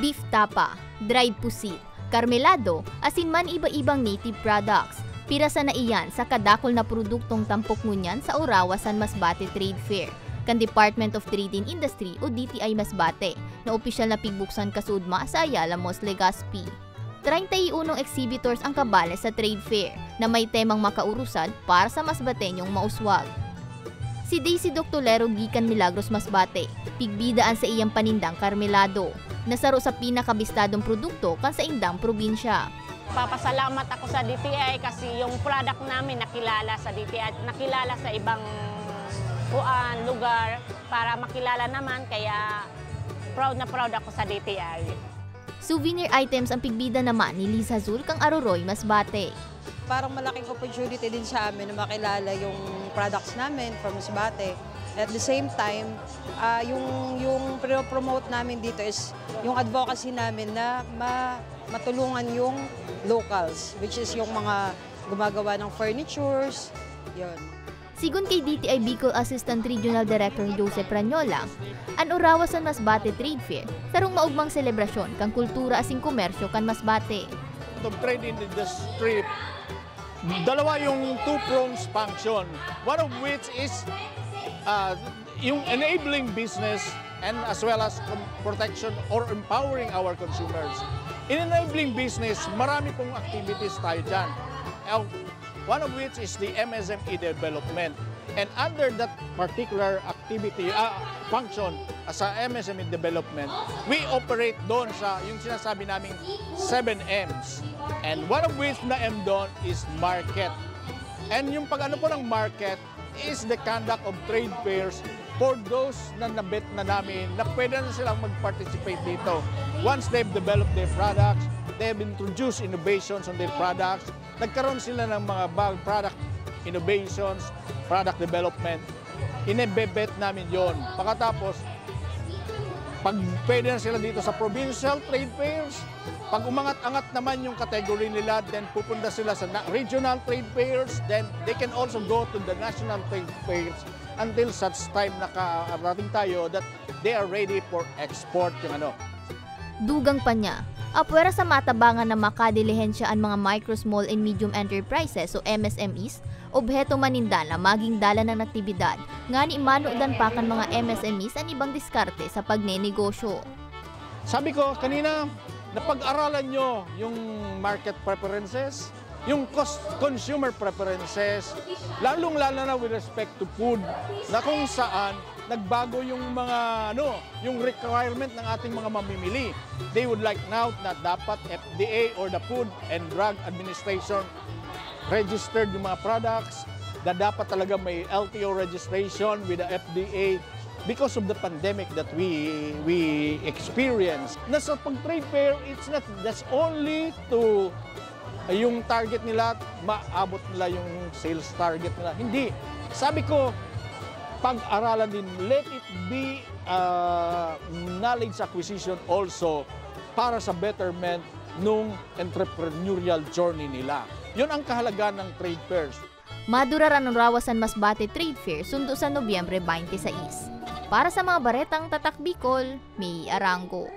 beef tapa, dried pusit, karmelado, asin man iba-ibang native products. Pirasa na iyan sa kadakol na produktong tampok ngunyan sa Orawa San Masbate Trade Fair kan Department of Trade and Industry o DTI Masbate na opisyal na pigbuksan kasudma sa Ayala Mos, Legazpi. 31 exhibitors ang kabale sa trade fair na may temang makaurusad para sa Masbateñong mauswag. Si Daisy Doctolero gikan Milagros Masbate, pigbidaan sa iyang panindang karmelado, nasaro sa pinakabistadong produkto kan sa indang probinsya. Papasalamat ako sa DTI kasi yung product namin nakilala sa DTI, nakilala sa ibang lugar para makilala naman, kaya proud na proud ako sa DTI. Souvenir items ang pigbida naman ni Liz Hazul kang Aroroy Masbate. Parang malaking opportunity din sa amin na makilala yung products namin from Masbate. At the same time, yung promote namin dito is yung advocacy namin na matulungan yung locals, which is yung mga gumagawa ng furnitures, yun. Sigun kay DTI Bicol Assistant Regional Director Joseph Ranyola, ang Orawa San Masbate Trade Fair sarong maugmang selebrasyon kang kultura asing komersyo kan Masbate. The trade industry, dalawa yung two-prongs function, one of which is yung enabling business and as well as protection or empowering our consumers. In enabling business, marami pong activities tayo dyan. One of which is the MSME development. And under that particular activity, function sa MSME development, we operate doon sa yung sinasabi naming 7 M's. And one of which na M doon is market. And yung pag-ano po ng market is the conduct of trade fairs for those na nabet na namin na pwede na silang mag-participate dito. Once they've developed their products, they've introduced innovations on their products, nagkaroon sila ng mga product innovations, product development, inebebet namin yon. Pagkatapos, pag pwede na sila dito sa provincial trade fairs, pag umangat-angat naman yung category nila, then pupunta sila sa regional trade fairs, then they can also go to the national trade fairs until such time nakarating tayo that they are ready for export yung ano. Dugang pa niya, apwera sa matabangan na makadilihensya ang mga micro, small and medium enterprises o MSMEs, obheto maninda na maging dala ng aktibidad, nga ni manudan pa kan mga MSMEs ang ibang diskarte sa pagnenegosyo. Sabi ko kanina, napag-aralan nyo yung market preferences, yung consumer preferences, lalong-lalo na with respect to food, na kung saan nagbago yung mga yung requirement ng ating mga mamimili. They would like now na dapat FDA or the Food and Drug Administration registered yung mga products, na dapat talaga may LTO registration with the FDA because of the pandemic that we experience. Nasa pag-trade fair, it's not just only to yung target nila, maabot nila yung sales target nila. Hindi. Sabi ko, pag-aralan din, let it be knowledge acquisition also para sa betterment nung entrepreneurial journey nila. Yun ang kahalagaan ng trade fairs. Maduraran ng Orawa San Masbate Trade Fair sundo sa Nobyembre 26. Para sa mga baretang Tatak Bicol, May Arango.